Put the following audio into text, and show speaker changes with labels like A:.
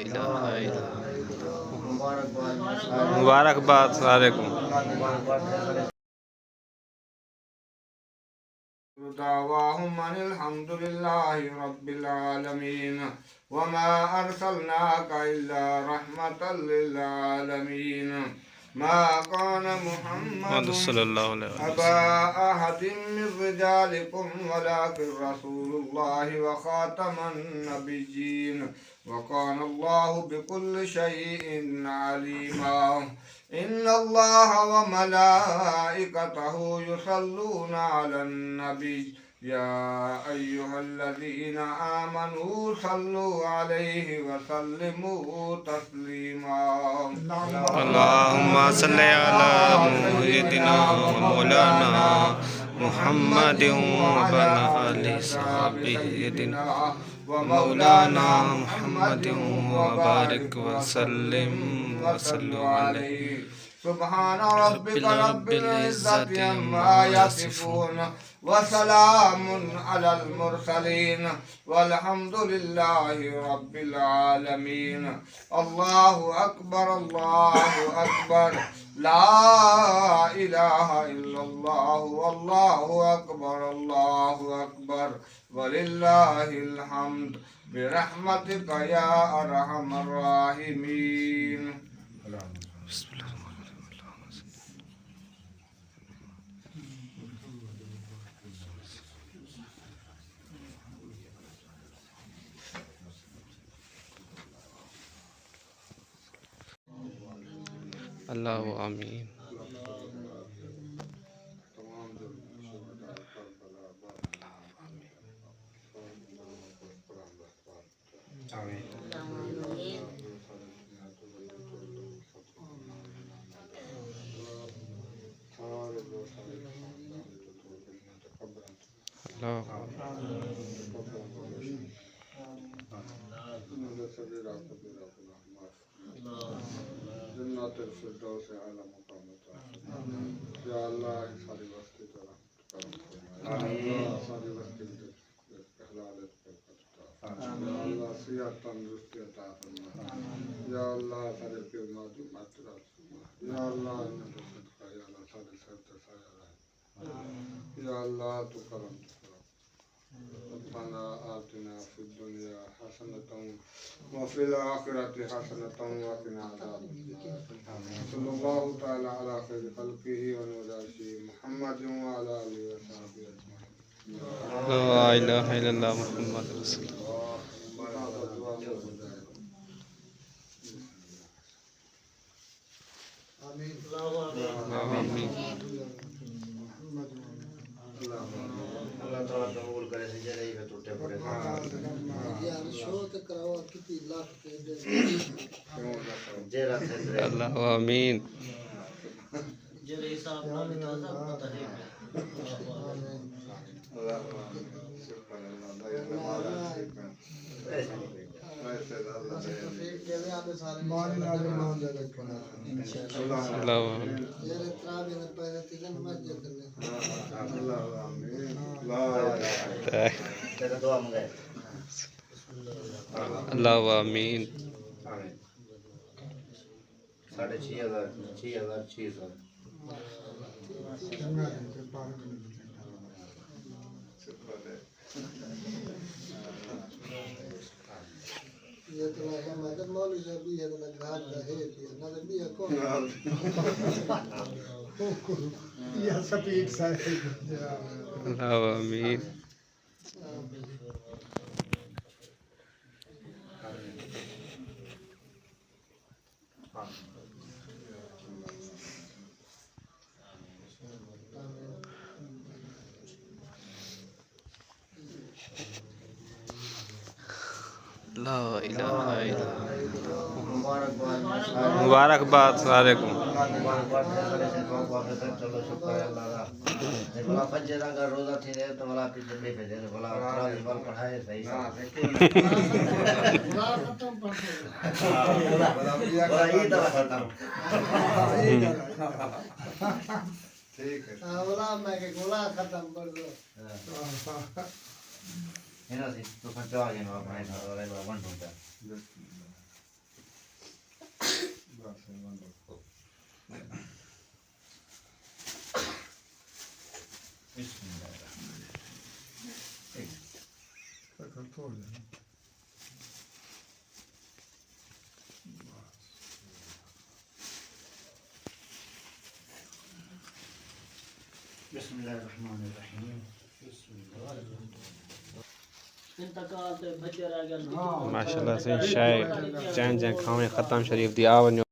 A: इलाहा इल्लल्लाह।
B: मुबारकबाद सारे को।
C: दावाहुम अनिल हम्दुलिल्लाहि रब्बिल आलमीन वमा अरसलनाका इल्ला रहमतल लिल आलमीन मा काना मुहम्मदुन अबा अहदिम मिन रिजालिकुम वलाकिन रसूलुल्लाहि व खातमन नबिय्यीन व काना अल्लाहु बिकुल्लि शैइन अलीमा इन्नल्लाह व मलाइकतहु युसल्लूना अलन नबी या अय्युहल्लज़ीना आमनू सल्लु अलैहि व सल्लिमू तस्लीमा।
B: अल्लाहुम्मा सल्लि अला मुहम्मदिना मौलाना मुहम्मदिन व अला आलि सहाबिना मौलाना मुहम्मदिन व बारिक व सल्लिम व सल्लु अलैहि।
C: सुब्हान रब्बिका रब्बिल इज्जति अम्मा यसिफून व सलामुन अलल मुरसलीन वल्हम्दुलिल्लाहि रब्बिल आलमीन। अल्लाहु अकबर ला इलाहा इल्लल्लाह वल्लाहु अकबर वलिल्लाहिल हम्द बिरहमतिका या अरहमर राहिमीन।
B: अल्लाह आमीन।
C: तंदुरुस्ती अता फरमा या अल्लाह सारे के मातु मात्रा या अल्लाह ने सदका या अल्लाह सारे सर तसाया या अल्लाह तू करम रब्बना आतिना फिद दुनिया हसनतन व फिल आखिरति हसनतन व किना अज़ाबन्नार। सल्लल्लाहु तआला अला खैरि खल्किही व नूरिही मुहम्मदिन व अला आलिहि व सहाबिहि अजमईन।
B: ला इलाहा इल्लल्लाह मुहम्मद रसूलुल्लाह।
C: आमीन।
A: अल्लाह ताला कबूल करे सजदे ही टूटे पड़े
C: यार शोत कराओ कितनी लाख
A: जेरा थे
B: अल्लाह आमीन।
D: जेरे हिसाब नाल सब पता है।
B: अल्लाह आमीन।
A: 6,600
C: ये तो लगा मदद मौलवी से भी ये तो लगा है ना तो भी को या सपीट सा
B: अल्लाह आमीन। ला इलाहा इल्लल्लाह। मुबारकबाद सारे को।
A: चलो शुक्र है अल्लाह का। भला फजर का रोजा थी रे तो भला की जल्दी भेजे भला तरावी वाल पढ़ाए सही से भला ये दवा खत्म
C: ठीक है बोला मैं के गोला खत्म कर दो
A: है ना सी तो खर्चा आ गया ना अपने घर वाले बंद हो गया बिस्मिल्लाहिर्रहमानिर्रहीम।
D: इंतकाल ते बच्चे रह गए
B: माशाल्लाह से शाय चैन जैं खावे ख़त्म शरीफ दी आ वञो